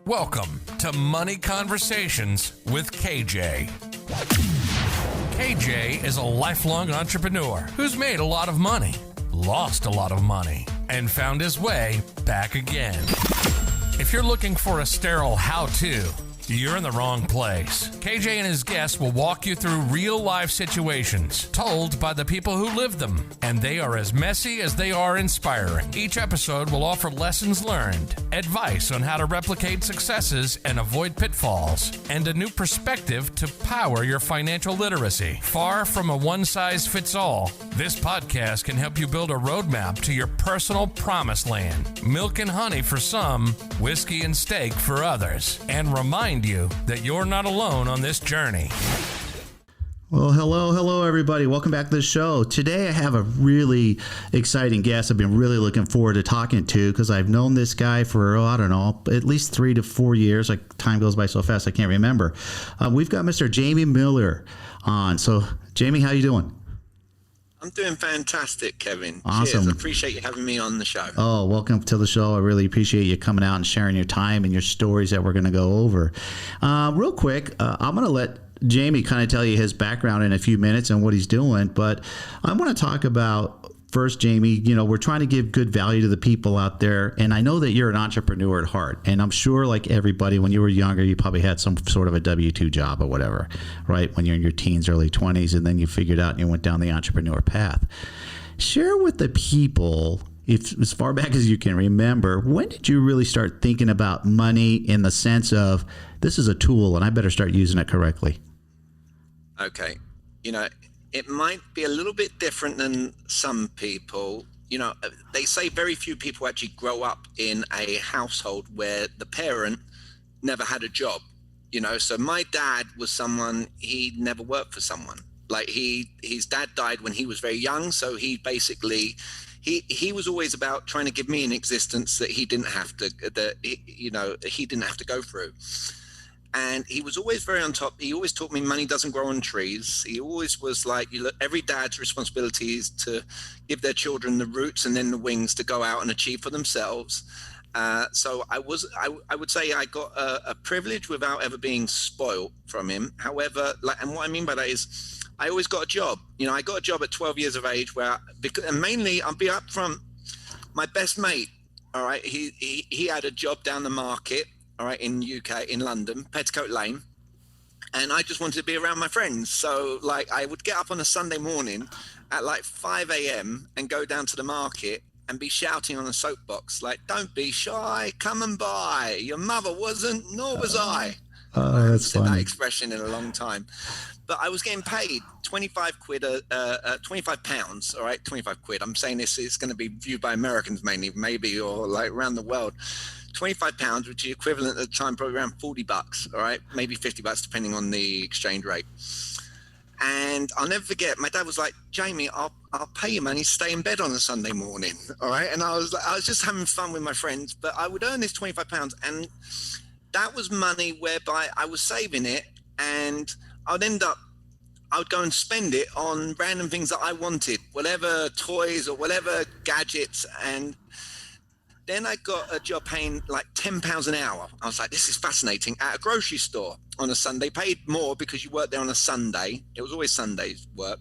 Welcome to Money Conversations with KJ. KJ is a lifelong entrepreneur who's made a lot of money, lost a lot of money, and found his way back again. If you're looking for a sterile how-to, you're in the wrong place. KJ and his guests will walk you through real-life situations told by the people who live them, and they are as messy as they are inspiring. Each episode will offer lessons learned, advice on how to replicate successes and avoid pitfalls, and a new perspective to power your financial literacy. Far from a one-size-fits-all, this podcast can help you build a roadmap to your personal promised land. Milk and honey for some, whiskey and steak for others, and remind you that you're not alone on this journey. Well, hello, everybody. Welcome back to the show. Today, I have a really exciting guest I've been really looking forward to talking to because I've known this guy for, at least 3 to 4 years. Like, time goes by so fast, I can't remember. We've got Mr. Jamie Miller on. So, Jamie, how you doing? I'm doing fantastic, Kevin. Awesome. Cheers. I appreciate you having me on the show. Oh, welcome to the show. I really appreciate you coming out and sharing your time and your stories that we're going to go over. Real quick, I'm going to let Jamie kind of tell you his background in a few minutes and what he's doing. But I want to talk about first, Jamie, we're trying to give good value to the people out there. And I know that you're an entrepreneur at heart. And I'm sure, like everybody, when you were younger, you probably had some sort of a W-2 job or whatever, right? When you're in your teens, early 20s, and then you figured out and you went down the entrepreneur path. Share with the people, if as far back as you can remember, when did you really start thinking about money in the sense of, this is a tool and I better start using it correctly? Okay. It might be a little bit different than some people. They say very few people actually grow up in a household where the parent never had a job. So my dad was someone, he never worked for someone. Like his dad died when he was very young. So he basically, he was always about trying to give me an existence that he didn't have to, he didn't have to go through. And he was always very on top. He always taught me money doesn't grow on trees. He always was like, every dad's responsibility is to give their children the roots and then the wings to go out and achieve for themselves. So I would say I got a privilege without ever being spoiled from him. However, and what I mean by that is I always got a job. I got a job at 12 years of age and mainly I'll be up front. My best mate, all right, he had a job down the market, all right, in UK, in London, Petticoat Lane. And I just wanted to be around my friends. So I would get up on a Sunday morning at 5 a.m. and go down to the market and be shouting on a soapbox, don't be shy, come and buy. Your mother wasn't, nor was I. Oh, that's funny. That expression in a long time. But I was getting paid 25 quid, 25 pounds, all right, 25 quid. I'm saying this is going to be viewed by Americans mainly, maybe, or around the world. 25 pounds, which is equivalent at the time, probably around 40 bucks, all right, maybe 50 bucks, depending on the exchange rate. And I'll never forget, my dad was like, Jamie, I'll pay you money, stay in bed on a Sunday morning, all right? And I was just having fun with my friends, but I would earn this 25 pounds, and that was money whereby I was saving it, and I would go and spend it on random things that I wanted, whatever toys or whatever gadgets. And then I got a job paying £10 an hour. I was like, this is fascinating, at a grocery store on a Sunday. Paid more because you worked there on a Sunday. It was always Sundays work.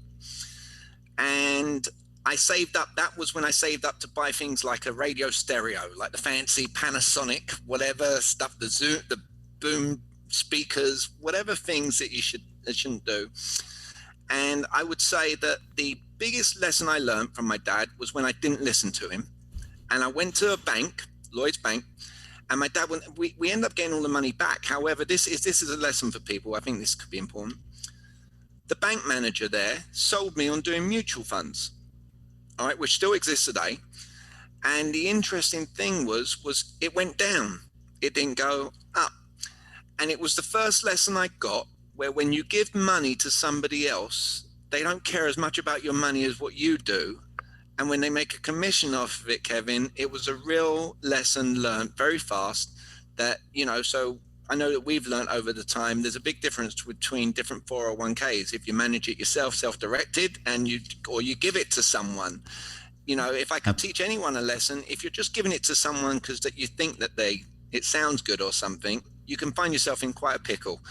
And I saved up. That was when I saved up to buy things like a radio stereo, like the fancy Panasonic, whatever stuff, the boom speakers, whatever things that you shouldn't do. And I would say that the biggest lesson I learned from my dad was when I didn't listen to him. And I went to a bank, Lloyd's Bank, and my dad we ended up getting all the money back. However, this is a lesson for people. I think this could be important. The bank manager there sold me on doing mutual funds, all right, which still exists today. And the interesting thing was it went down. It didn't go up. And it was the first lesson I got where when you give money to somebody else, they don't care as much about your money as what you do. And when they make a commission off of it, Kevin, it was a real lesson learned very fast that, so I know that we've learned over the time, there's a big difference between different 401ks. If you manage it yourself, self-directed, and you give it to someone. If I could teach anyone a lesson, if you're just giving it to someone because that you think that they it sounds good or something, you can find yourself in quite a pickle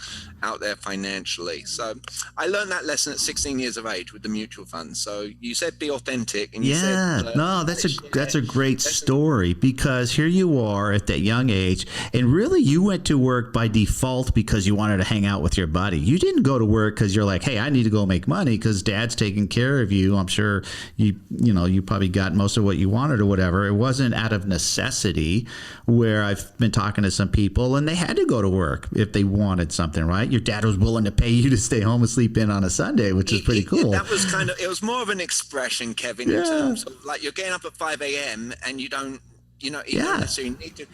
out there financially. So I learned that lesson at 16 years of age with the mutual funds. So you said be authentic, and you said no, that's a great story, because here you are at that young age, and really you went to work by default because you wanted to hang out with your buddy. You didn't go to work because you're like, hey, I need to go make money because dad's taking care of you. I'm sure you probably got most of what you wanted or whatever. It wasn't out of necessity, where I've been talking to some people and they had to go to work if they wanted something, right? Your dad was willing to pay you to stay home and sleep in on a Sunday, which is pretty cool. That was it was more of an expression, Kevin, in terms of like you're getting up at 5 a.m. and you don't necessarily need to.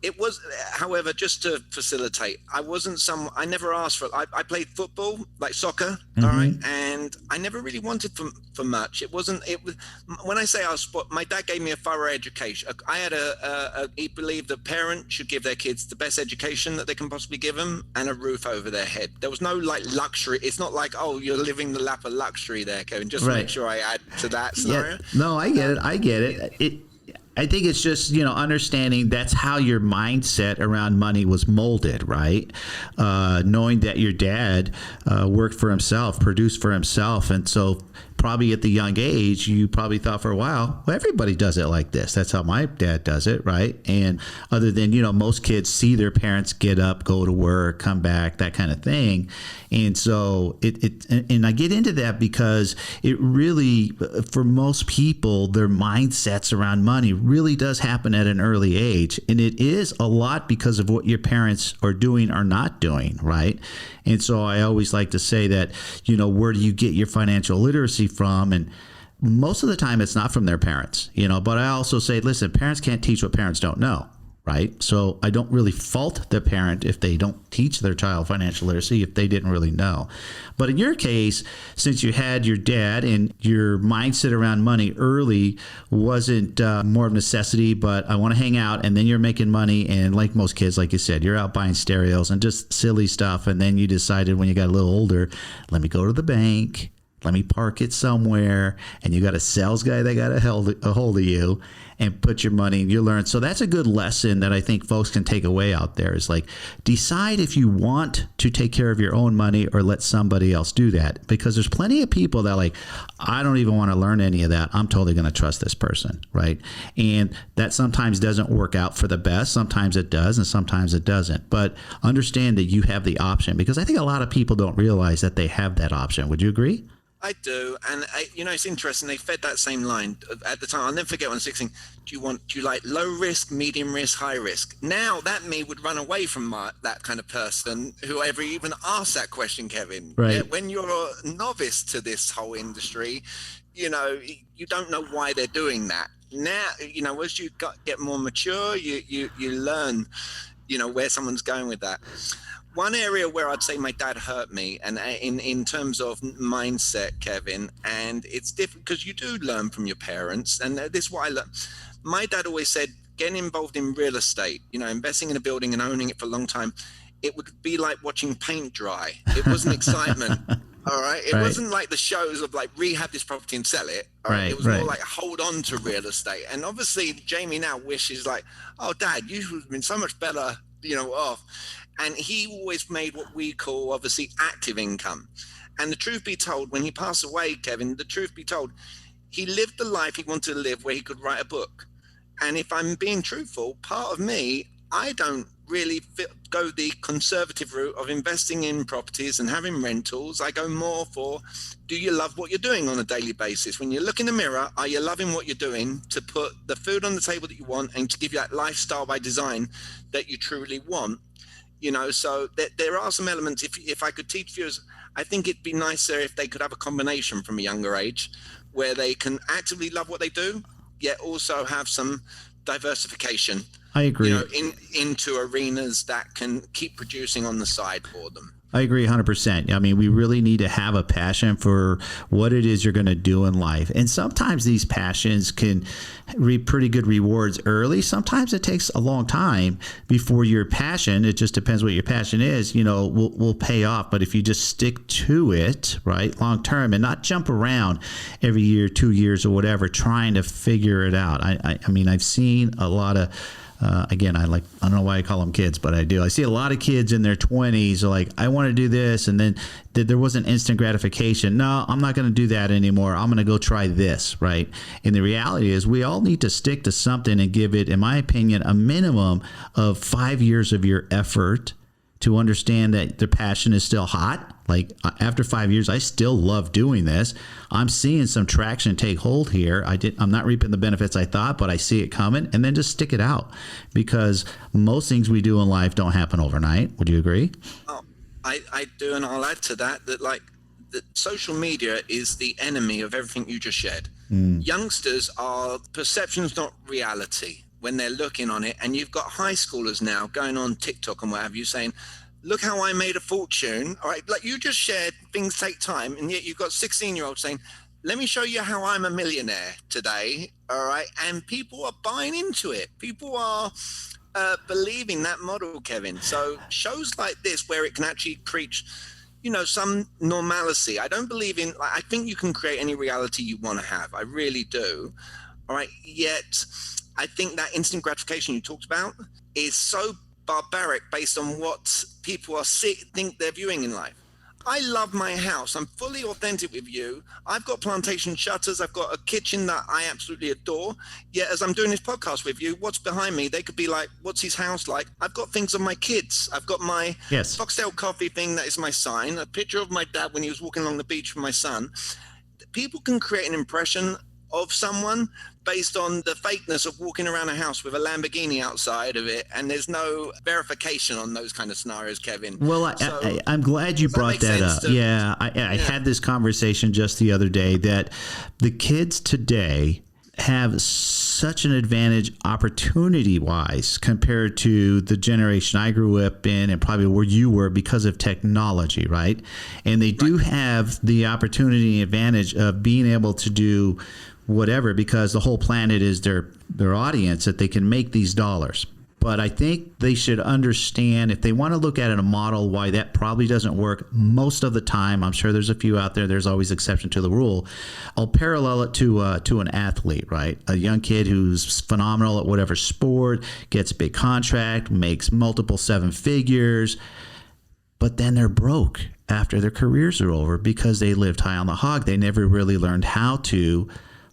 It was, however, just to facilitate, I never asked for it. I played football, like soccer, all right, and I never really wanted for much. When I say I was sport, my dad gave me a thorough education. I had he believed that parents should give their kids the best education that they can possibly give them and a roof over their head. There was no like luxury. It's not like, oh, you're living the lap of luxury there, Kevin, just to make sure I add to that scenario. Yeah. No, I get it. I think it's just, understanding that's how your mindset around money was molded, right? Knowing that your dad worked for himself, produced for himself. And so probably at the young age, you probably thought for a while, well, everybody does it like this. That's how my dad does it, right? And other than, most kids see their parents get up, go to work, come back, that kind of thing. And so and I get into that because it really, for most people, their mindsets around money really does happen at an early age. And it is a lot because of what your parents are doing or not doing, right? And so I always like to say that, where do you get your financial literacy from? And most of the time it's not from their parents, but I also say, listen, parents can't teach what parents don't know. Right. So I don't really fault the parent if they don't teach their child financial literacy, if they didn't really know. But in your case, since you had your dad and your mindset around money early wasn't more of necessity, but I want to hang out, and then you're making money. And like most kids, like you said, you're out buying stereos and just silly stuff. And then you decided when you got a little older, let me go to the bank. Let me park it somewhere, and you got a sales guy that got a hold of you and put your money and you learn. So that's a good lesson that I think folks can take away out there, is like, decide if you want to take care of your own money or let somebody else do that. Because there's plenty of people that like, I don't even want to learn any of that. I'm totally going to trust this person, right? And that sometimes doesn't work out for the best. Sometimes it does, and sometimes it doesn't. But understand that you have the option, because I think a lot of people don't realize that they have that option. Would you agree? I do, and it's interesting. They fed that same line at the time. I'll never forget when I was 16. Do you like low risk, medium risk, high risk? Now that me would run away from that kind of person who ever even asked that question, Kevin. Right. Yeah, when you're a novice to this whole industry, you don't know why they're doing that. Now, as you get more mature, you learn, where someone's going with that. One area where I'd say my dad hurt me, and in terms of mindset, Kevin, and it's different because you do learn from your parents, and this is what I learned. My dad always said, getting involved in real estate, investing in a building and owning it for a long time, it would be like watching paint dry. It wasn't excitement. All right. It wasn't like the shows of like rehab this property and sell it. All right. It was more like hold on to real estate. And obviously Jamie now wishes like, oh, Dad, you would have been so much better, off. And he always made what we call, obviously, active income. And the truth be told, when he passed away, Kevin, the truth be told, he lived the life he wanted to live where he could write a book. And if I'm being truthful, part of me, I don't really go the conservative route of investing in properties and having rentals. I go more for, do you love what you're doing on a daily basis? When you look in the mirror, are you loving what you're doing to put the food on the table that you want and to give you that lifestyle by design that you truly want? So there are some elements. If I could teach viewers, I think it'd be nicer if they could have a combination from a younger age where they can actively love what they do, yet also have some diversification. I agree. Into arenas that can keep producing on the side for them. I agree 100%. I mean, we really need to have a passion for what it is you're going to do in life. And sometimes these passions can reap pretty good rewards early. Sometimes it takes a long time before your passion, it just depends what your passion is, will pay off. But if you just stick to it, right, long term, and not jump around every year, 2 years or whatever, trying to figure it out. I mean, I've seen a lot of again, I don't know why I call them kids, but I do. I see a lot of kids in their 20s are like, I want to do this. And then there wasn't instant gratification. No, I'm not going to do that anymore. I'm going to go try this, right? And the reality is we all need to stick to something and give it, in my opinion, a minimum of 5 years of your effort to understand that the passion is still hot. Like after 5 years, I still love doing this. I'm seeing some traction take hold here. I'm not reaping the benefits I thought, but I see it coming. And then just stick it out, because most things we do in life don't happen overnight. Would you agree? Oh, I do, and I'll add to that that social media is the enemy of everything you just shared. Youngsters are perceptions, not reality, when they're looking on it. And you've got high schoolers now going on TikTok and what have you saying, look how I made a fortune. All right, like you just shared, things take time, and yet you've got 16-year-olds saying, let me show you how I'm a millionaire today. All right, and people are buying into it. People are believing that model, Kevin. So shows like this, where it can actually preach, some normalcy. I don't believe in, I think you can create any reality you want to have. I really do. All right, yet I think that instant gratification you talked about is so barbaric based on what people think they're viewing in life. I love my house. I'm fully authentic with you. I've got plantation shutters. I've got a kitchen that I absolutely adore. Yet as I'm doing this podcast with you, what's behind me? They could be like, what's his house like? I've got things of my kids. I've got my Foxtail coffee thing that is my sign, a picture of my dad when he was walking along the beach with my son. People can create an impression of someone based on the fakeness of walking around a house with a Lamborghini outside of it, and there's no verification on those kind of scenarios, Kevin. Well, I'm glad you brought that up. I had this conversation just the other day that the kids today have such an advantage opportunity-wise compared to the generation I grew up in and probably where you were because of technology, right? And they do have the opportunity and advantage of being able to do whatever, because the whole planet is their audience, that they can make these dollars. But I think they should understand, if they want to look at it a model, why that probably doesn't work most of the time. I'm sure there's a few out there. There's always exception to the rule. I'll parallel it to an athlete, right? A young kid who's phenomenal at whatever sport, gets a big contract, makes multiple 7 figures, but then they're broke after their careers are over because they lived high on the hog. They never really learned how to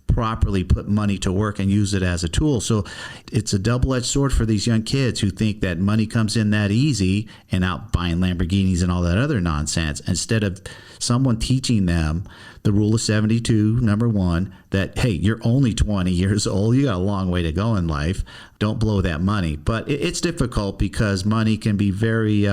properly put money to work and use it as a tool. So it's a double-edged sword for these young kids who think that money comes in that easy and out buying Lamborghinis and all that other nonsense, instead of someone teaching them the rule of 72, number one, that, hey, you're only 20 years old. You got a long way to go in life. Don't blow that money. But it's difficult because money can be very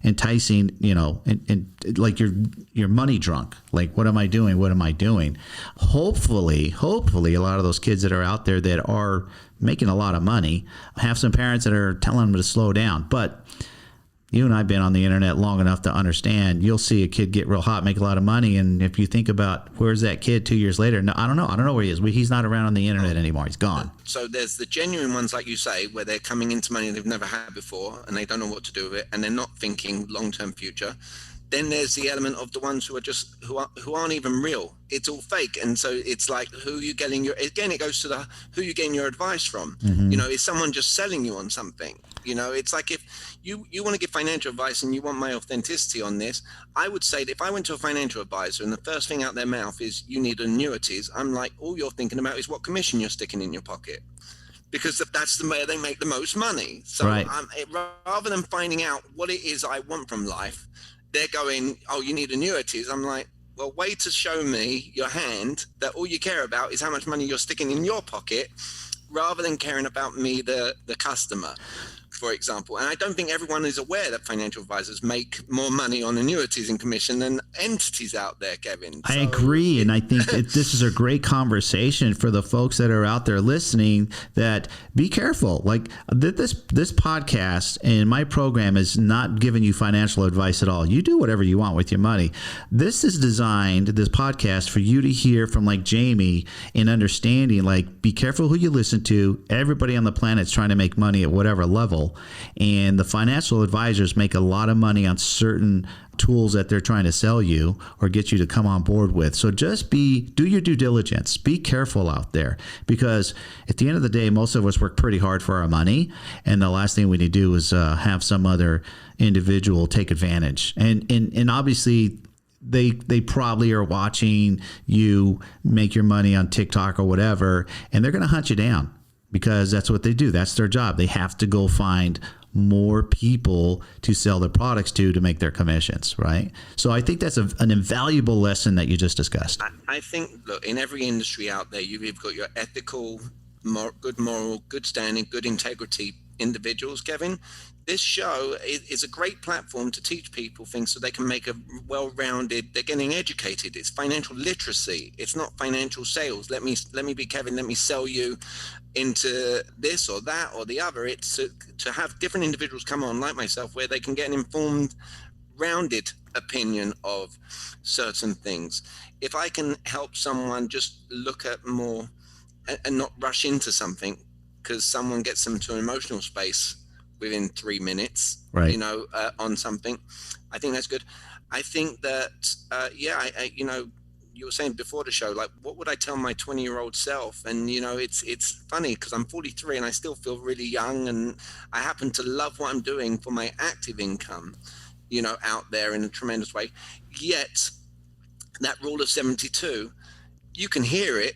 enticing, and like you're money drunk. Like, what am I doing? What am I doing? Hopefully, a lot of those kids that are out there that are making a lot of money have some parents that are telling them to slow down. But you and I have been on the internet long enough to understand, you'll see a kid get real hot, make a lot of money. And if you think about, where's that kid 2 years later? No, I don't know where he is. He's not around on the internet anymore. He's gone. So there's the genuine ones, like you say, where they're coming into money they've never had before and they don't know what to do with it, and they're not thinking long-term future. Then there's the element of the ones who are just who aren't even real. It's all fake. And so it's like, who you getting it goes to who you getting your advice from. Mm-hmm. Is someone just selling you on something? It's like, if you want to give financial advice and you want my authenticity on this, I would say that if I went to a financial advisor and the first thing out their mouth is, you need annuities, I'm like, all you're thinking about is what commission you're sticking in your pocket, because that's the way they make the most money. So right. Rather than finding out what it is I want from life, they're going, oh, you need annuities. I'm like, well, way to show me your hand that all you care about is how much money you're sticking in your pocket, rather than caring about me, the customer, for example. And I don't think everyone is aware that financial advisors make more money on annuities and commission than entities out there, Kevin. I agree. And I think this is a great conversation for the folks that are out there listening, that be careful. Like this podcast and my program is not giving you financial advice at all. You do whatever you want with your money. This is designed, this podcast, for you to hear from like Jamie in understanding, like, be careful who you listen to. Everybody on the planet is trying to make money at whatever level. model, and the financial advisors make a lot of money on certain tools that they're trying to sell you or get you to come on board with. So just do your due diligence. Be careful out there, because at the end of the day, most of us work pretty hard for our money, and the last thing we need to do is have some other individual take advantage. And obviously they probably are watching you make your money on TikTok or whatever, and they're going to hunt you down, because that's what they do. That's their job. They have to go find more people to sell their products to make their commissions, right? So I think that's an invaluable lesson that you just discussed. I think, look, in every industry out there, you've got your ethical, good moral, good standing, good integrity individuals, Kevin. This show is a great platform to teach people things so they can make a well-rounded, they're getting educated. It's financial literacy. It's not financial sales. Let me be Kevin, let me sell you into this or that or the other. It's to have different individuals come on, like myself, where they can get an informed, rounded opinion of certain things. If I can help someone just look at more and not rush into something because someone gets them to an emotional space within 3 minutes, right, on something, I think that's good. I think that, you were saying before the show, like, what would I tell my 20-year-old self? And, it's funny because I'm 43 and I still feel really young, and I happen to love what I'm doing for my active income, out there in a tremendous way. Yet that rule of 72, you can hear it.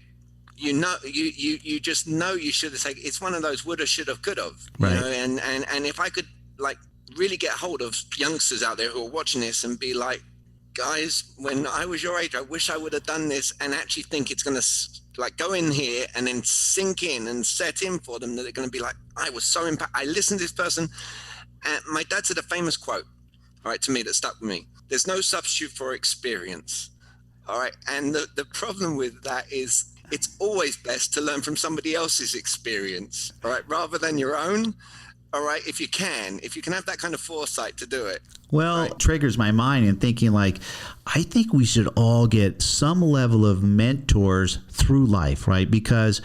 You just know you should have taken. It's one of those woulda, shoulda, coulda, right. And if I could really get hold of youngsters out there who are watching this and be like, guys, when I was your age, I wish I would have done this, and actually think it's going to go in here and then sink in and set in for them, that they're going to be like, I was so impacted. I listened to this person, and my dad said a famous quote, all right, to me that stuck with me. There's no substitute for experience. All right. And the problem with that is, it's always best to learn from somebody else's experience, all right, rather than your own. All right, if you can have that kind of foresight to do it. Well, right? It triggers my mind in thinking I think we should all get some level of mentors through life, right? Because,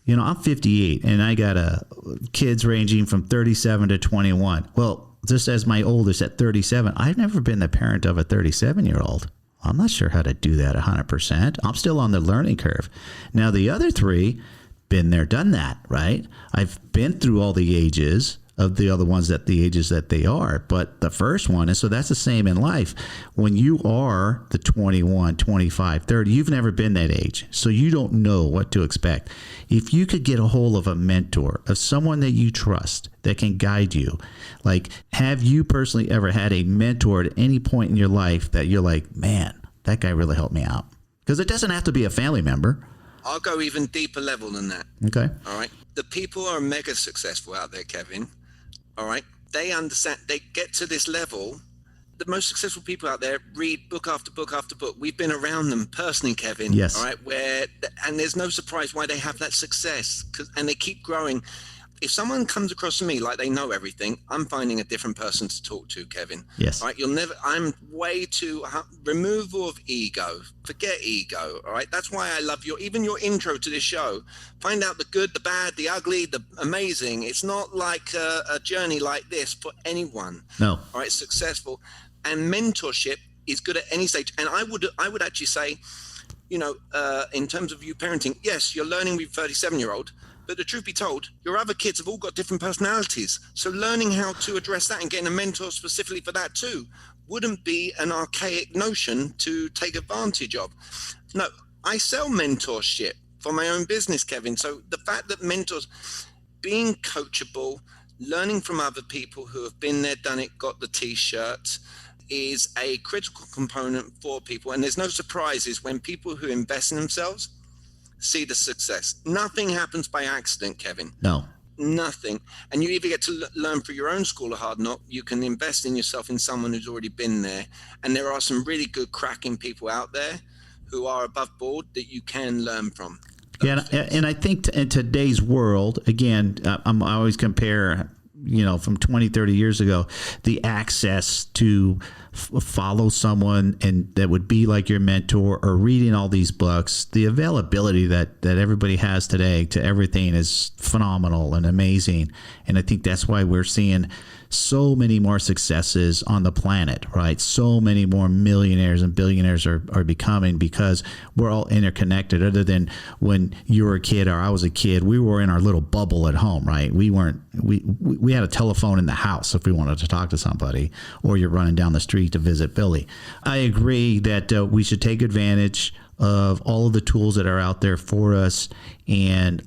I'm 58 and I got kids ranging from 37 to 21. Well, just as my oldest at 37, I've never been the parent of a 37-year-old. I'm not sure how to do that 100%. I'm still on the learning curve. Now, the other three, been there, done that, right? I've been through all the ages of the other ones, the ages that they are. But the first one, and so that's the same in life. When you are the 21, 25, 30, you've never been that age. So you don't know what to expect. If you could get a hold of a mentor, of someone that you trust, that can guide you, have you personally ever had a mentor at any point in your life that you're like, man, that guy really helped me out? Because it doesn't have to be a family member. I'll go even deeper level than that. Okay. All right. The people who are mega successful out there, Kevin, all right, they understand, they get to this level. The most successful people out there read book after book after book. We've been around them personally, Kevin. Yes. All right. And there's no surprise why they have that success, and they keep growing. If someone comes across to me like they know everything, I'm finding a different person to talk to, Kevin. Yes. All right. I'm way too removal of ego. Forget ego. All right. That's why I love even your intro to this show. Find out the good, the bad, the ugly, the amazing. It's not like a journey like this for anyone. No. All right. Successful. And mentorship is good at any stage. And I would actually say, in terms of you parenting, yes, you're learning with 37-year-old. But the truth be told, your other kids have all got different personalities. So learning how to address that and getting a mentor specifically for that too wouldn't be an archaic notion to take advantage of. No, I sell mentorship for my own business, Kevin. So the fact that mentors, being coachable, learning from other people who have been there, done it, got the t-shirt, is a critical component for people. And there's no surprises when people who invest in themselves see the success. Nothing happens by accident, Kevin. No. Nothing. And you either get to learn through your own school of hard knock, you can invest in yourself in someone who's already been there. And there are some really good cracking people out there who are above board that you can learn from. Yeah, and I think in today's world, again, I always compare from 20, 30 years ago, the access to follow someone and that would be like your mentor, or reading all these books, the availability that everybody has today to everything is phenomenal and amazing. And I think that's why we're seeing so many more successes on the planet, right? So many more millionaires and billionaires are becoming, because we're all interconnected. Other than when you were a kid or I was a kid, we were in our little bubble at home, right? We had a telephone in the house if we wanted to talk to somebody, or you're running down the street to visit Billy. I agree that we should take advantage of all of the tools that are out there for us and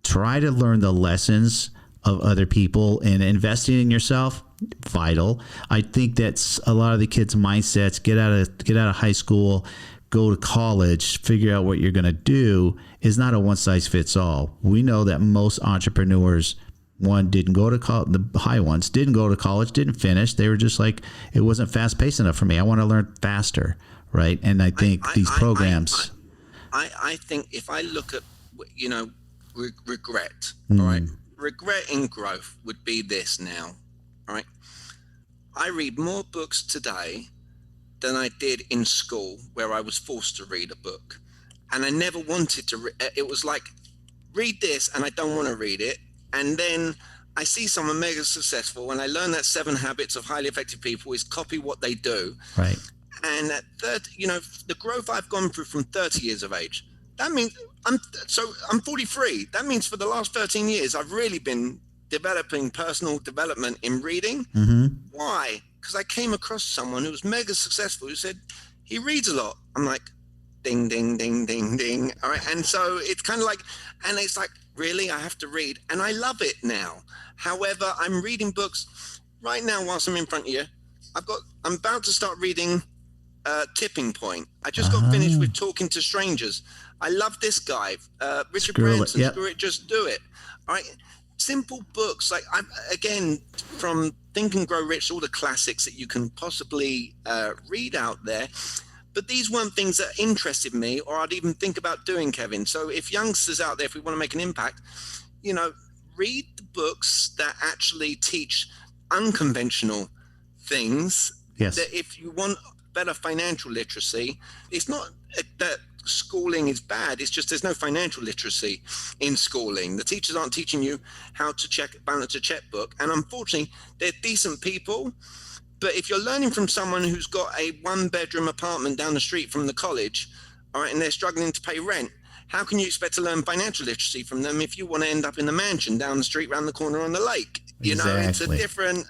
try to learn the lessons of other people, and investing in yourself, vital. I think that's a lot of the kids' mindsets. Get out of high school, go to college, figure out what you're going to do, is not a one size fits all. We know that most entrepreneurs, didn't go to college. The high ones didn't go to college, didn't finish. They were just like, it wasn't fast paced enough for me. I want to learn faster, right? And I think these programs. I think if I look at regret, Mm. all right. Regret in growth would be this now, all right? I read more books today than I did in school, where I was forced to read a book. And I never wanted to. It was like, read this, and I don't want to read it. And then I see someone mega successful, and I learn that 7 habits of highly effective people is copy what they do. Right. And at the growth I've gone through from 30 years of age, that means I'm 43. That means for the last 13 years, I've really been developing personal development in reading. Mm-hmm. Why? Because I came across someone who was mega successful who said he reads a lot. I'm like, ding, ding, ding, ding, ding. All right. And so it's kind of like, and it's like, really, I have to read. And I love it now. However, I'm reading books right now whilst I'm in front of you. I'm about to start reading Tipping Point. I just got finished with Talking to Strangers. I love this guy, Richard Branson. Yep. Screw It, Just Do It. All right, simple books. Like again, from Think and Grow Rich, all the classics that you can possibly read out there. But these weren't things that interested me, or I'd even think about doing, Kevin. So if youngsters out there, if we want to make an impact, read the books that actually teach unconventional things. Yes. That if you want better financial literacy, it's not that schooling is bad. It's just there's no financial literacy in schooling. The teachers aren't teaching you how to balance a checkbook. And unfortunately, they're decent people. But if you're learning from someone who's got a 1-bedroom apartment down the street from the college, all right, and they're struggling to pay rent, how can you expect to learn financial literacy from them if you want to end up in the mansion down the street, around the corner on the lake? Exactly. It's a different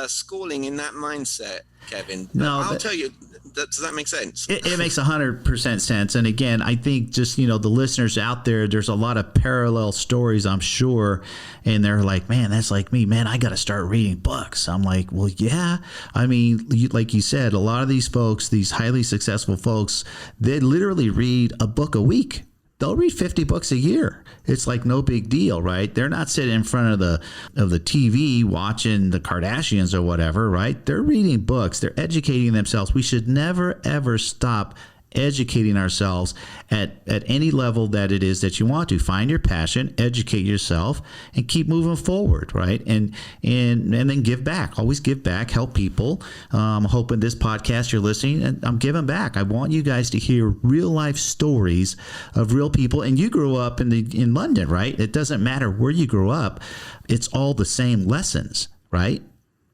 schooling in that mindset, Kevin. No, I'll tell you, does that make sense? It makes 100% sense. And again, I think just, the listeners out there, there's a lot of parallel stories, I'm sure. And they're like, man, that's like me, man, I got to start reading books. I'm like, well, yeah. I mean, like you said, a lot of these folks, these highly successful folks, they literally read a book a week. They'll read 50 books a year. It's like no big deal, right? They're not sitting in front of the TV watching the Kardashians or whatever, right? They're reading books. They're educating themselves. We should never, ever stop educating ourselves at any level that it is that you want to. Find your passion, educate yourself, and keep moving forward, right? And then give back. Always give back. Help people. I'm hoping this podcast you're listening, and I'm giving back. I want you guys to hear real life stories of real people. And you grew up in London, right? It doesn't matter where you grew up. It's all the same lessons, right?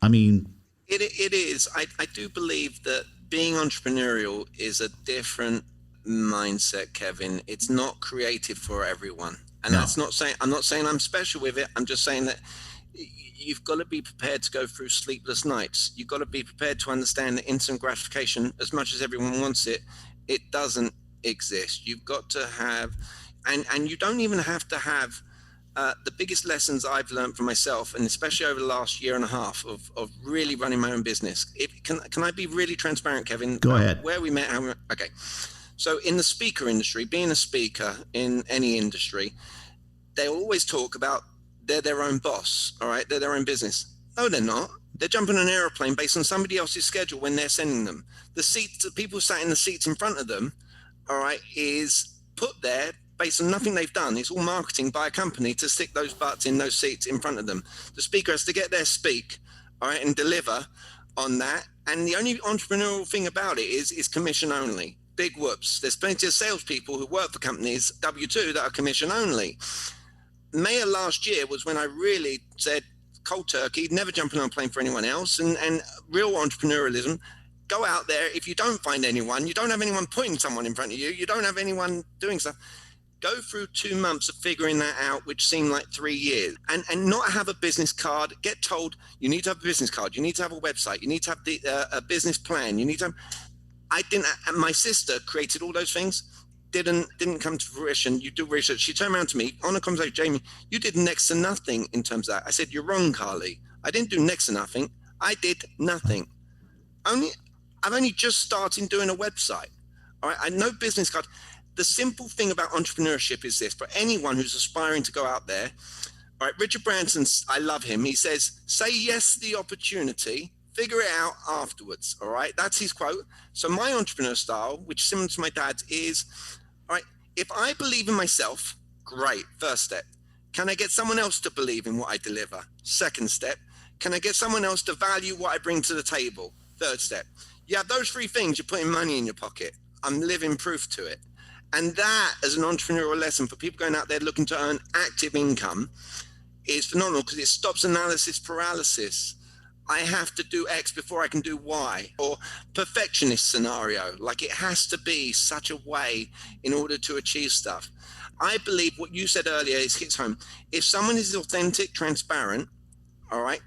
I mean, it is. I do believe that being entrepreneurial is a different mindset, Kevin. It's not creative for everyone. And No. that's not saying, I'm not saying I'm special with it. I'm just saying that you've got to be prepared to go through sleepless nights. You've got to be prepared to understand that instant gratification, as much as everyone wants it, it doesn't exist. You've got to have, and you don't even have to have the biggest lessons I've learned for myself, and especially over the last year and a half of really running my own business. Can I be really transparent, Kevin? Go ahead. Where we met, okay. So in the speaker industry, being a speaker in any industry, they always talk about they're their own boss, all right? They're their own business. No, they're not. They're jumping an airplane based on somebody else's schedule when they're sending them. The seats, the people sat in the seats in front of them, all right, is put there based on nothing they've done. It's all marketing by a company to stick those butts in those seats in front of them. The speaker has to get there, speak, all right, and deliver on that. And the only entrepreneurial thing about it is commission only. Big whoops. There's plenty of salespeople who work for companies, W-2, that are commission only. May of last year was when I really said, cold turkey, never jumping on a plane for anyone else, and real entrepreneurialism. Go out there. If you don't find anyone, you don't have anyone putting someone in front of you, you don't have anyone doing stuff, go through 2 months of figuring that out, which seemed like 3 years, and not have a business card. Get told you need to have a business card, you need to have a website, you need to have a business plan, you need to have, I didn't, and my sister created all those things, didn't come to fruition. You do research. She turned around to me on a conversation, Jamie, you did next to nothing in terms of that. I said, you're wrong, Carly. I didn't do next to nothing. I did nothing. I've only just started doing a website. All right, I know business card. The simple thing about entrepreneurship is this, for anyone who's aspiring to go out there. All right, Richard Branson, I love him. He says, say yes to the opportunity, figure it out afterwards. All right, that's his quote. So my entrepreneur style, which is similar to my dad's, is, all right, if I believe in myself, great, first step. Can I get someone else to believe in what I deliver? Second step. Can I get someone else to value what I bring to the table? Third step. You have those 3 things, you're putting money in your pocket. I'm living proof to it. And that, as an entrepreneurial lesson for people going out there looking to earn active income, is phenomenal because it stops analysis paralysis. I have to do X before I can do Y, or perfectionist scenario, like it has to be such a way in order to achieve stuff. I believe what you said earlier hits home. If someone is authentic, transparent, all right,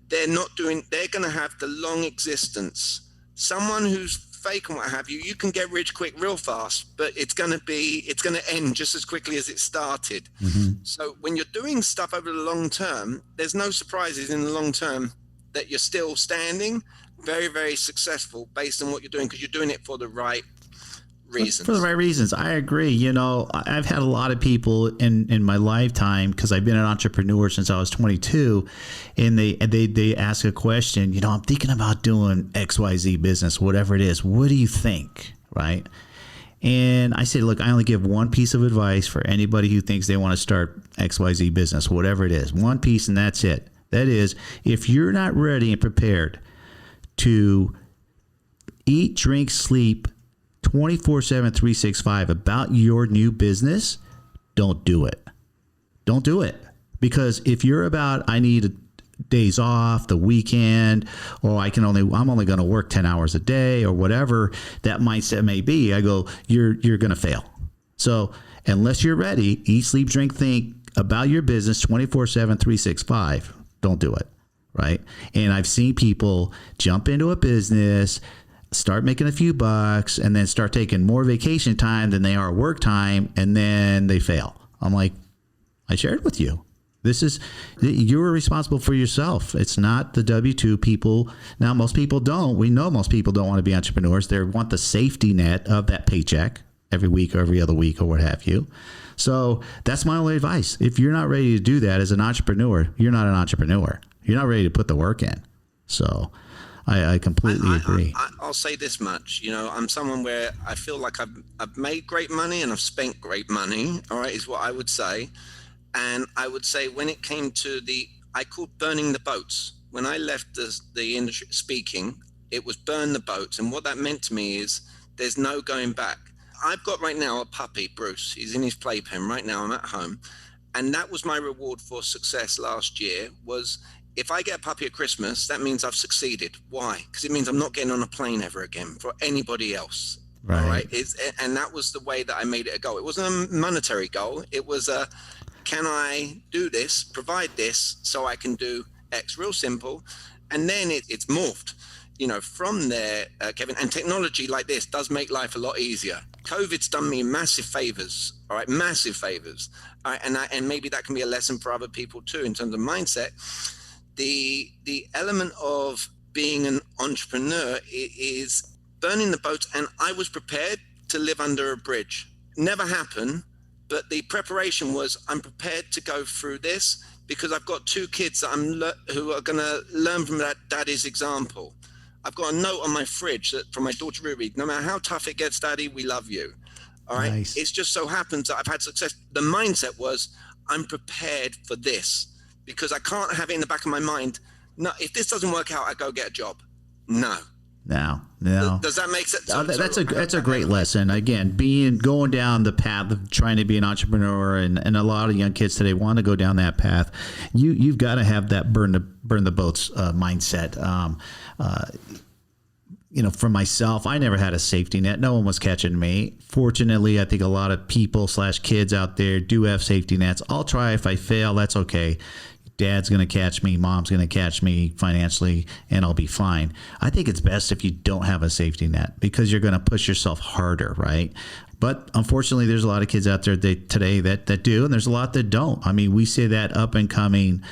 they're going to have the long existence. Someone who's fake and what have you, you can get rich quick real fast, but it's going to end just as quickly as it started. Mm-hmm. So when you're doing stuff over the long term, there's no surprises in the long term that you're still standing very, very successful based on what you're doing, because you're doing it for the right reasons. For the right reasons. I agree. You know, I've had a lot of people in my lifetime, because I've been an entrepreneur since I was 22, and they ask a question, you know, I'm thinking about doing XYZ business, whatever it is. What do you think? Right? And I say, look, I only give one piece of advice for anybody who thinks they want to start XYZ business, whatever it is. One piece, and that's it. That is, if you're not ready and prepared to eat, drink, sleep 24/7, 365 about your new business, don't do it. Don't do it. Because if you're about, I need days off, the weekend, or I'm only going to work 10 hours a day, or whatever that mindset may be, I go, you're going to fail. So unless you're ready, eat, sleep, drink, think about your business 24/7, 365, don't do it. Right. And I've seen people jump into a business, start making a few bucks, and then start taking more vacation time than they are work time, and then they fail. I'm like, I shared with you. You're responsible for yourself. It's not the W-2 people. Now, most people don't. We know most people don't want to be entrepreneurs. They want the safety net of that paycheck every week or every other week or what have you. So that's my only advice. If you're not ready to do that as an entrepreneur, you're not an entrepreneur. You're not ready to put the work in. So I completely agree. I'll say this much, you know, I'm someone where I feel like I've made great money and I've spent great money, all right, is what I would say. And I would say when it came to I called burning the boats. When I left the industry speaking, it was burn the boats. And what that meant to me is there's no going back. I've got right now a puppy, Bruce. He's in his playpen right now. I'm at home. And that was my reward for success last year, was if I get a puppy at Christmas, that means I've succeeded. Why? Because it means I'm not getting on a plane ever again for anybody else. Right. All right. And that was the way that I made it a goal. It wasn't a monetary goal. It was can I do this, provide this, so I can do X? Real simple. And then it's morphed, you know, from there, Kevin. And technology like this does make life a lot easier. COVID's done me massive favors. All right, massive favors. All right, and maybe that can be a lesson for other people too in terms of mindset. The element of being an entrepreneur is burning the boats, and I was prepared to live under a bridge. Never happened, but the preparation was I'm prepared to go through this because I've got 2 kids that who are going to learn from that daddy's example. I've got a note on my fridge from my daughter Ruby. No matter how tough it gets, Daddy, we love you. All right. Nice. It's just so happens that I've had success. The mindset was, I'm prepared for this, because I can't have it in the back of my mind. No, if this doesn't work out, I go get a job. No. Does that make sense? That's a great lesson. Again, going down the path of trying to be an entrepreneur, and a lot of young kids today want to go down that path. You've got to have that burn the boats mindset. For myself, I never had a safety net. No one was catching me. Fortunately, I think a lot of people / kids out there do have safety nets. I'll try. If I fail, that's okay. Dad's going to catch me. Mom's going to catch me financially, and I'll be fine. I think it's best if you don't have a safety net, because you're going to push yourself harder, right? But unfortunately, there's a lot of kids out there today that do, and there's a lot that don't. I mean, we say that up and coming.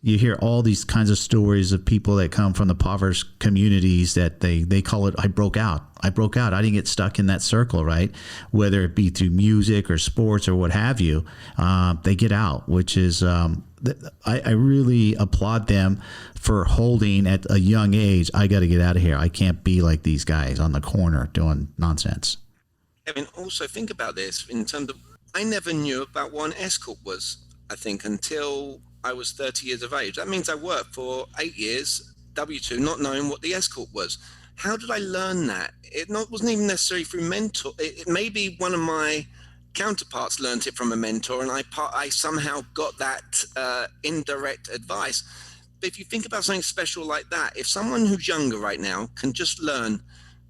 You hear all these kinds of stories of people that come from the impoverished communities that they call it, I broke out. I didn't get stuck in that circle, right? Whether it be through music or sports or what have you, they get out, which is, I really applaud them for holding at a young age. I got to get out of here. I can't be like these guys on the corner doing nonsense. Kevin, also think about this in terms of, I never knew about what an S Corp was, I think, until I was 30 years of age. That means I worked for 8 years, W-2, not knowing what the S Corp was. How did I learn that? Wasn't even necessarily through mentor. Maybe one of my counterparts learned it from a mentor, and I somehow got that indirect advice. But if you think about something special like that, if someone who's younger right now can just learn,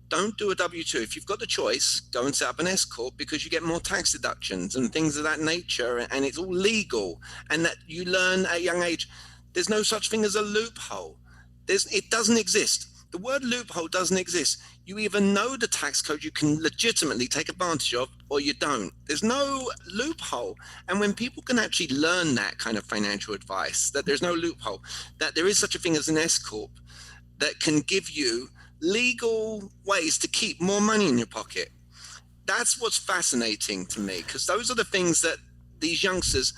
don't do a W-2. If you've got the choice, go and set up an S Corp, because you get more tax deductions and things of that nature, and it's all legal. And that you learn at a young age, there's no such thing as a loophole. It doesn't exist. The word loophole doesn't exist. You either know the tax code you can legitimately take advantage of, or you don't. There's no loophole. And when people can actually learn that kind of financial advice, that there's no loophole, that there is such a thing as an S Corp that can give you legal ways to keep more money in your pocket. That's what's fascinating to me, because those are the things that these youngsters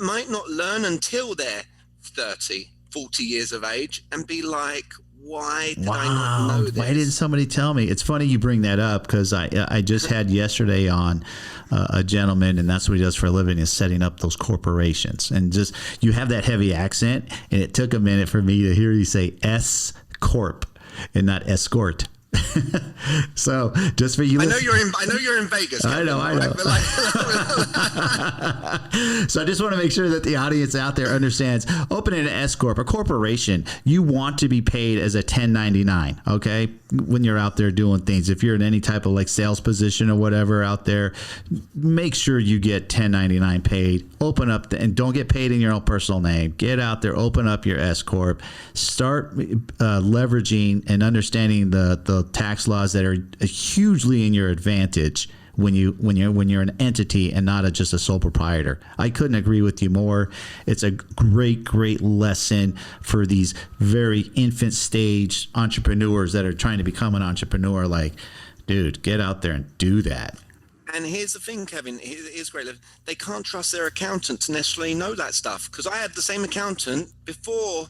might not learn until they're 30, 40 years of age, and be like, why did I not know this? Why didn't somebody tell me? It's funny you bring that up, because I just had yesterday on a gentleman, and that's what he does for a living, is setting up those corporations. And just, you have that heavy accent, and it took a minute for me to hear you say S Corp and not escort. So just for you, I know you're in Vegas. Kevin. I know. So I just want to make sure that the audience out there understands. Opening an S Corp, a corporation, you want to be paid as a 1099. Okay, when you're out there doing things, if you're in any type of like sales position or whatever out there, make sure you get 1099 paid. Open up and don't get paid in your own personal name. Get out there, open up your S Corp, start leveraging and understanding the tax laws that are hugely in your advantage when you're an entity and not just a sole proprietor. I couldn't agree with you more. It's a great lesson for these very infant stage entrepreneurs that are trying to become an entrepreneur. Like, dude, get out there and do that. And here's the thing, Kevin, here's great. They can't trust their accountant to necessarily know that stuff, because I had the same accountant before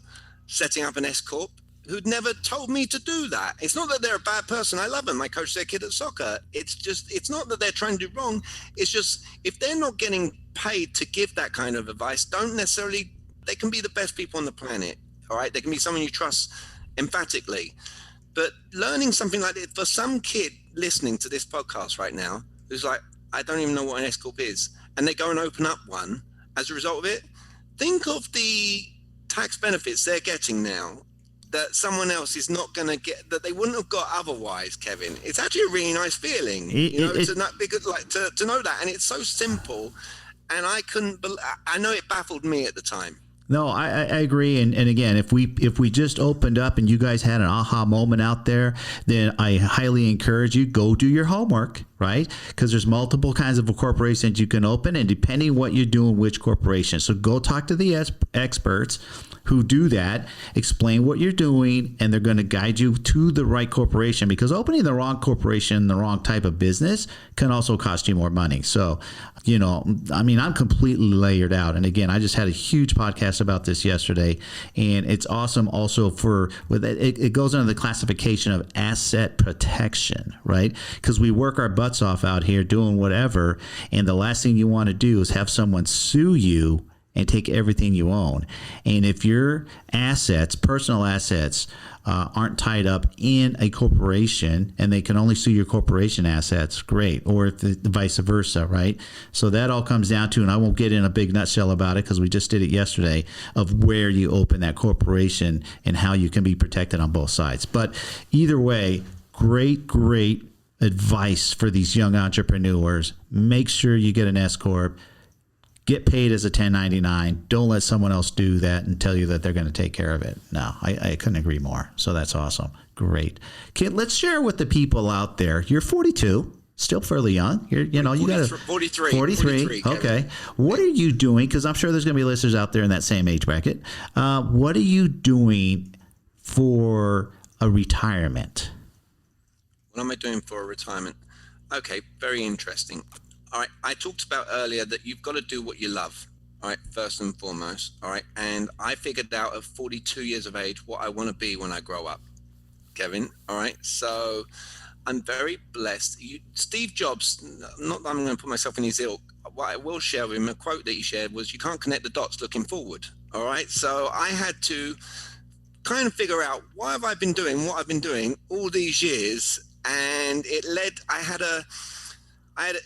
setting up an S Corp who'd never told me to do that. It's not that they're a bad person. I love them. I coach their kid at soccer. It's not that they're trying to do wrong. It's just, if they're not getting paid to give that kind of advice, they can be the best people on the planet. All right. They can be someone you trust emphatically, but learning something like this for some kid listening to this podcast right now, who's like, I don't even know what an S Corp is, and they go and open up one as a result of it, think of the tax benefits they're getting now that someone else is not going to get, that they wouldn't have got otherwise, Kevin. It's actually a really nice feeling, to know that. And it's so simple. And I know it baffled me at the time. No, I agree. And again, if we just opened up and you guys had an aha moment out there, then I highly encourage you, go do your homework, right? Because there's multiple kinds of corporations you can open, and depending what you're doing, which corporation. So go talk to the experts. who do that, explain what you're doing, and they're going to guide you to the right corporation, because opening the wrong corporation, the wrong type of business can also cost you more money. So, I'm completely layered out. And again, I just had a huge podcast about this yesterday, and it's awesome also it goes under the classification of asset protection, right? Because we work our butts off out here doing whatever, and the last thing you want to do is have someone sue you and take everything you own. And if your assets, personal assets, aren't tied up in a corporation and they can only sue your corporation assets, great. Or if the vice versa, right? So that all comes down to, and I won't get in a big nutshell about it because we just did it yesterday, of where you open that corporation and how you can be protected on both sides. But either way, great advice for these young entrepreneurs. Make sure you get an S Corp. Get paid as a 1099. Don't let someone else do that and tell you that they're going to take care of it. No, I couldn't agree more. So that's awesome. Great. Okay, let's share with the people out there. You're 42, still fairly young. You got 43. Okay. What are you doing? Because I'm sure there's going to be listeners out there in that same age bracket. What are you doing for a retirement? What am I doing for a retirement? Okay, very interesting. All right, I talked about earlier that you've got to do what you love, all right, first and foremost, all right? And I figured out at 42 years of age what I want to be when I grow up, Kevin, all right? So I'm very blessed. Steve Jobs, not that I'm going to put myself in his ilk, what I will share with him, a quote that he shared was, you can't connect the dots looking forward, all right? So I had to kind of figure out why have I been doing what I've been doing all these years, and it led, I had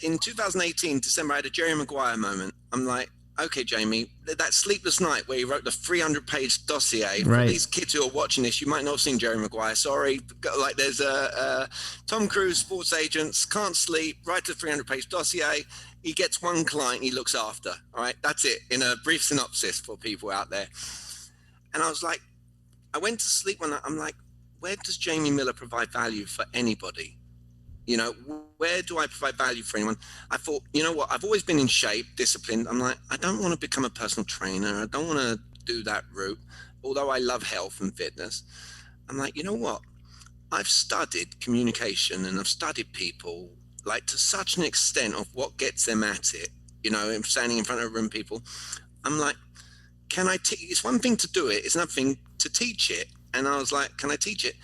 in 2018, December, I had a Jerry Maguire moment. I'm like, okay, Jamie, that sleepless night where he wrote the 300-page dossier. For these kids who are watching this, you might not have seen Jerry Maguire. Sorry. Like there's a Tom Cruise, sports agents, can't sleep, writes a 300-page dossier. He gets one client he looks after. All right, that's it, in a brief synopsis for people out there. And I was like, I went to sleep one night. I'm like, where does Jamie Miller provide value for anybody? Where do I provide value for anyone? I thought, you know what? I've always been in shape, disciplined. I'm like, I don't want to become a personal trainer. I don't want to do that route, although I love health and fitness. I'm like, you know what? I've studied communication and I've studied people, like to such an extent of what gets them at it, standing in front of a room people. I'm like, it's one thing to do it. It's another thing to teach it. And I was like, can I teach it?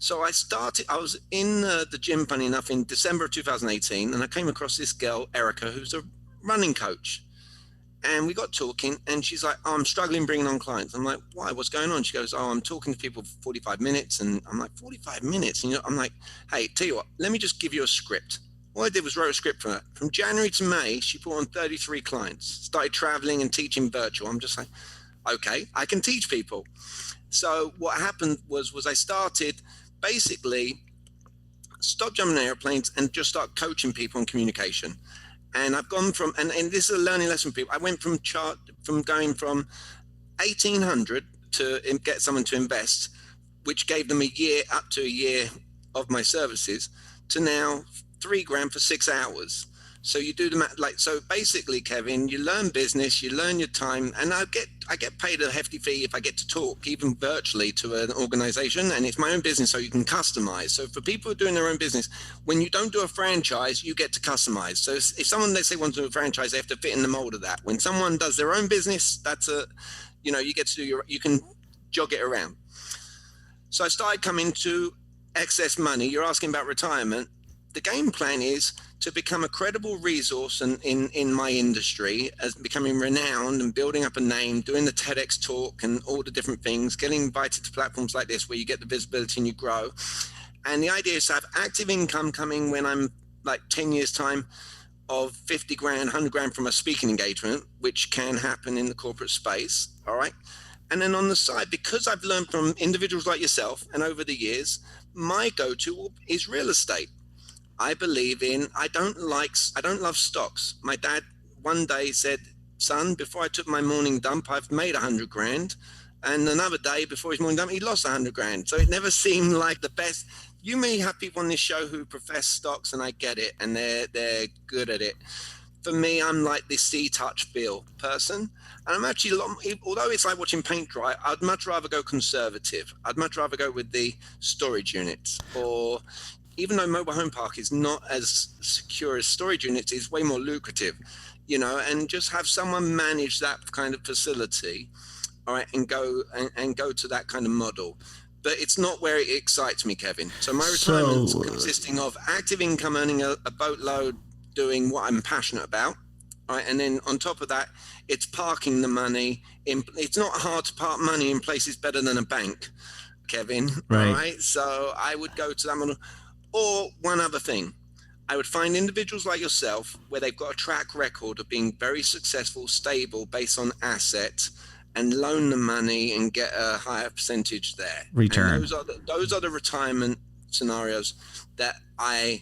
So I was in the gym, funny enough, in December of 2018, and I came across this girl, Erica, who's a running coach. And we got talking, and she's like, I'm struggling bringing on clients. I'm like, why? What's going on? She goes, I'm talking to people for 45 minutes. And I'm like, 45 minutes? And I'm like, hey, tell you what, let me just give you a script. All I did was wrote a script for her. From January to May, she brought on 33 clients, started traveling and teaching virtual. I'm just like, okay, I can teach people. So what happened was I started basically stop jumping on airplanes and just start coaching people on communication. And I've gone from, and this is a learning lesson for people. I went from going from 1,800 to get someone to invest, which gave them up to a year of my services, to now $3,000 for 6 hours. So you do the math, so basically, Kevin, you learn business, you learn your time, and I get paid a hefty fee if I get to talk, even virtually, to an organization, and it's my own business, so you can customize. So for people who are doing their own business, when you don't do a franchise, you get to customize. So if someone, let's say, wants to do a franchise, they have to fit in the mold of that. When someone does their own business, that's you get to do you can jog it around. So I started coming to excess money. You're asking about retirement. The game plan is to become a credible resource in my industry, as becoming renowned and building up a name, doing the TEDx talk and all the different things, getting invited to platforms like this where you get the visibility and you grow. And the idea is to have active income coming when I'm like 10 years time of 50 grand, 100 grand from a speaking engagement, which can happen in the corporate space. All right. And then on the side, because I've learned from individuals like yourself and over the years, my go-to is real estate. I believe I don't love stocks. My dad one day said, son, before I took my morning dump, I've made 100 grand. And another day before his morning dump, he lost 100 grand. So it never seemed like the best. You may have people on this show who profess stocks, and I get it, and they're good at it. for me, I'm like this see-touch feel person. And I'm actually, although it's like watching paint dry, I'd much rather go conservative. I'd much rather go with the storage units, or even though mobile home park is not as secure as storage units, it's way more lucrative, and just have someone manage that kind of facility, all right, and go to that kind of model. But it's not where it excites me, Kevin. So my retirement's consisting of active income, earning a boatload, doing what I'm passionate about, right? And then on top of that, it's parking the money it's not hard to park money in places better than a bank, Kevin. Right. All right. So I would go to that model. Or one other thing, I would find individuals like yourself where they've got a track record of being very successful, stable, based on assets, and loan the money and get a higher percentage there. Return. And those are the retirement scenarios that I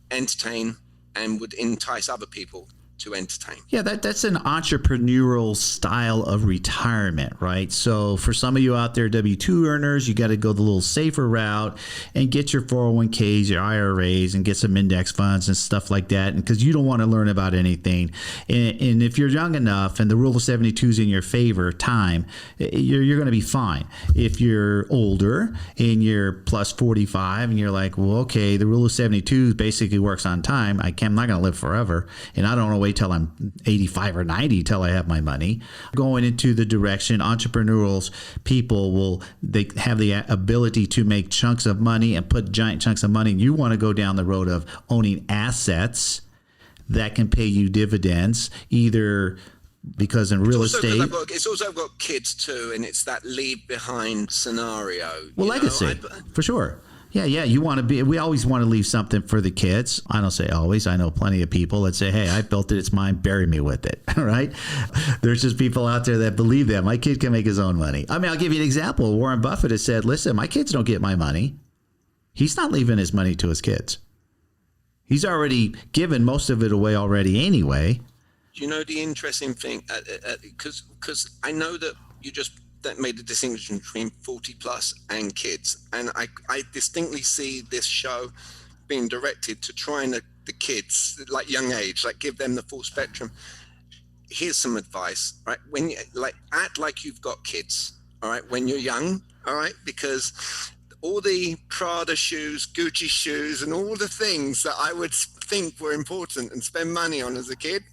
entertain and would entice other people to entertain. Yeah, that's an entrepreneurial style of retirement, right? So for some of you out there, W-2 earners, you got to go the little safer route and get your 401ks, your IRAs, and get some index funds and stuff like that. And because you don't want to learn about anything. And if you're young enough and the rule of 72 is in your favor, time, you're going to be fine. If you're older and you're plus 45 and you're like, well, okay, the rule of 72 basically works on time. I'm not going to live forever, and I don't want to wait till I'm 85 or 90 till I have my money. Going into the direction entrepreneurial people they have the ability to make chunks of money and put giant chunks of money. And you want to go down the road of owning assets that can pay you dividends, either because in real estate. It's also got kids too, and it's that leave behind scenario. Well, legacy, for sure. Yeah. You want to be, we always want to leave something for the kids. I don't say always. I know plenty of people that say, hey, I built it. It's mine. Bury me with it. Right. There's just people out there that believe that my kid can make his own money. I mean, I'll give you an example. Warren Buffett has said, listen, my kids don't get my money. He's not leaving his money to his kids. He's already given most of it away already anyway. Do you know the interesting thing? Because I know that you just made the distinction between 40 plus and kids, and I distinctly see this show being directed to trying the kids, like young age, like give them the full spectrum. Here's some advice, right? When you act like you've got kids, all right, when you're young, all right, because all the Prada shoes, Gucci shoes, and all the things that I would think were important and spend money on as a kid,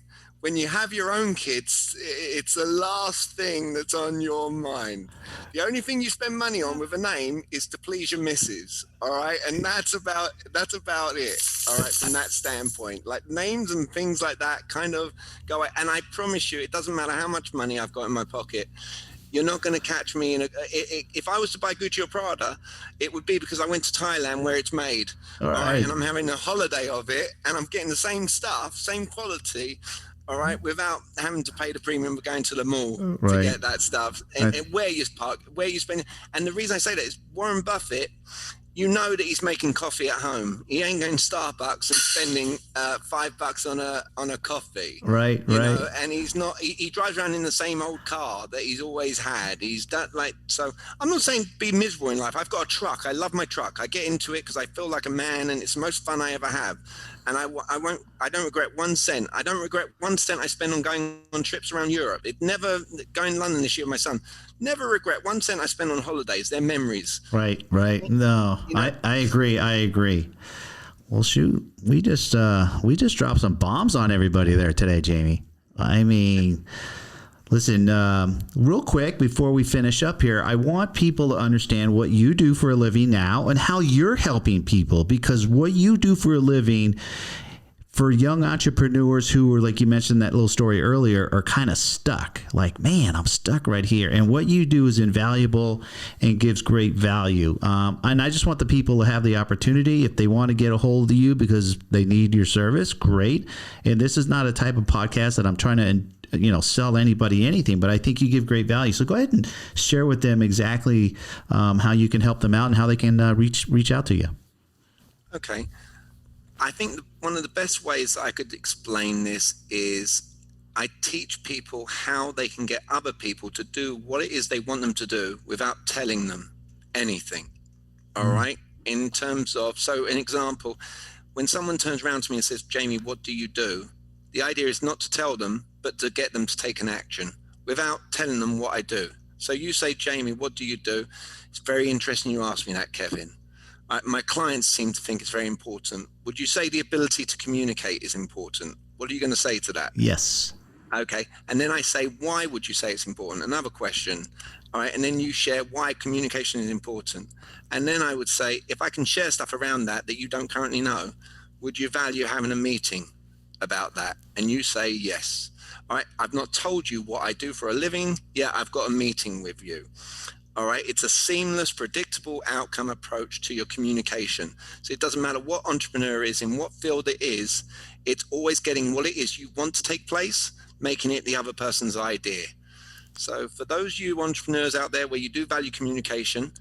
when you have your own kids, it's the last thing that's on your mind. The only thing you spend money on with a name is to please your missus, all right? And that's about it, all right, from that standpoint. Like names and things like that kind of go away. And I promise you, it doesn't matter how much money I've got in my pocket, you're not going to catch me if I was to buy Gucci or Prada, it would be because I went to Thailand where it's made, all right, and I'm having a holiday of it, and I'm getting the same stuff, same quality, all right, without having to pay the premium of going to the mall to get that stuff. And where you park, where you spend. And the reason I say that is Warren Buffett, you know that he's making coffee at home. He ain't going to Starbucks and spending $5 on a coffee. Right. You know? And he's not. He drives around in the same old car that he's always had. He's that so. I'm not saying be miserable in life. I've got a truck. I love my truck. I get into it because I feel like a man, and it's the most fun I ever have. And I don't regret 1 cent. I don't regret 1 cent I spend on going on trips around Europe. Going to London this year with my son. Never regret 1 cent I spend on holidays. They're memories. Right. No, I agree. Well, shoot, we just dropped some bombs on everybody there today, Jamie. I mean, listen, real quick before we finish up here, I want people to understand what you do for a living now and how you're helping people, because what you do for a living for young entrepreneurs who are, like you mentioned that little story earlier, are kind of stuck. Like, man, I'm stuck right here. And what you do is invaluable and gives great value. And I just want the people to have the opportunity, if they want to get a hold of you because they need your service, great. And this is not a type of podcast that I'm trying to sell anybody anything, but I think you give great value. So go ahead and share with them exactly how you can help them out and how they can reach out to you. Okay. I think one of the best ways I could explain this is I teach people how they can get other people to do what it is they want them to do without telling them anything. All right. In terms of, so an example, when someone turns around to me and says, Jamie, what do you do? The idea is not to tell them, but to get them to take an action without telling them what I do. So you say, Jamie, what do you do? It's very interesting you asked me that, Kevin. My clients seem to think it's very important. Would you say the ability to communicate is important? What are you going to say to that? Yes. Okay. And then I say, why would you say it's important? Another question. All right. And then you share why communication is important. And then I would say, if I can share stuff around that you don't currently know, would you value having a meeting about that? And you say, yes. All right. I've not told you what I do for a living. Yeah, I've got a meeting with you. All right. It's a seamless, predictable outcome approach to your communication. So it doesn't matter what entrepreneur is, in what field it is, it's always getting what it is you want to take place, making it the other person's idea. So for those you entrepreneurs out there where you do value communication,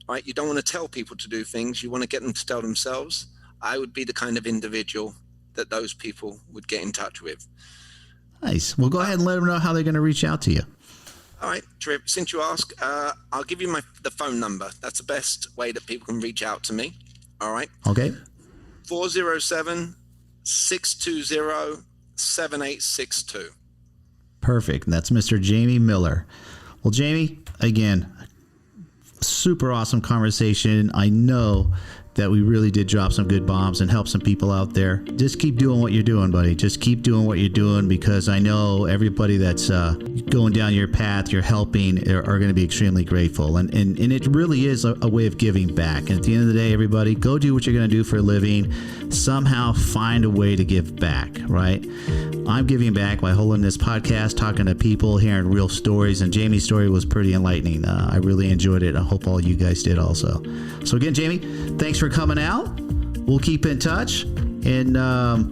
right, you don't want to tell people to do things, you want to get them to tell themselves, I would be the kind of individual that those people would get in touch with. Nice. Well, go ahead and let them know how they're going to reach out to you. All right, Trip, since you ask, I'll give you the phone number. That's the best way that people can reach out to me. All right. Okay. 407-620-7862. Perfect. That's Mr. Jamie Miller. Well, Jamie, again, super awesome conversation. I know that we really did drop some good bombs and help some people out there. Just keep doing what you're doing, buddy. Just keep doing what you're doing, because I know everybody that's going down your path, you're helping, are going to be extremely grateful. And it really is a way of giving back. And at the end of the day, everybody, go do what you're going to do for a living. Somehow find a way to give back, right? I'm giving back by holding this podcast, talking to people, hearing real stories. And Jamie's story was pretty enlightening. I really enjoyed it. I hope all you guys did also. So again, Jamie, thanks for coming out. We'll keep in touch. And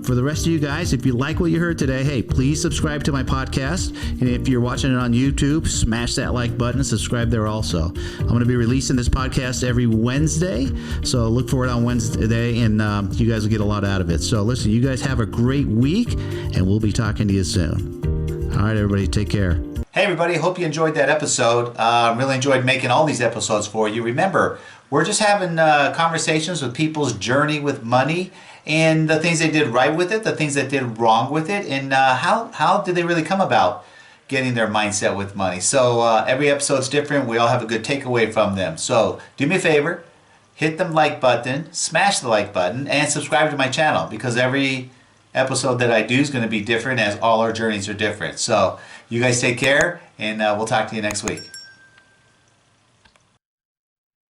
for the rest of you guys, if you like what you heard today, hey, please subscribe to my podcast. And if you're watching it on YouTube, smash that like button, subscribe there also. I'm going to be releasing this podcast every Wednesday. So look for it on Wednesday, and you guys will get a lot out of it. So listen, you guys have a great week, and we'll be talking to you soon. All right, everybody, take care. Hey, everybody. Hope you enjoyed that episode. Really enjoyed making all these episodes for you. Remember, we're just having conversations with people's journey with money and the things they did right with it, the things that did wrong with it, and how did they really come about getting their mindset with money. So every episode's different. We all have a good takeaway from them. So do me a favor, hit the like button, smash the like button, and subscribe to my channel, because every episode that I do is going to be different, as all our journeys are different. So you guys take care, and we'll talk to you next week.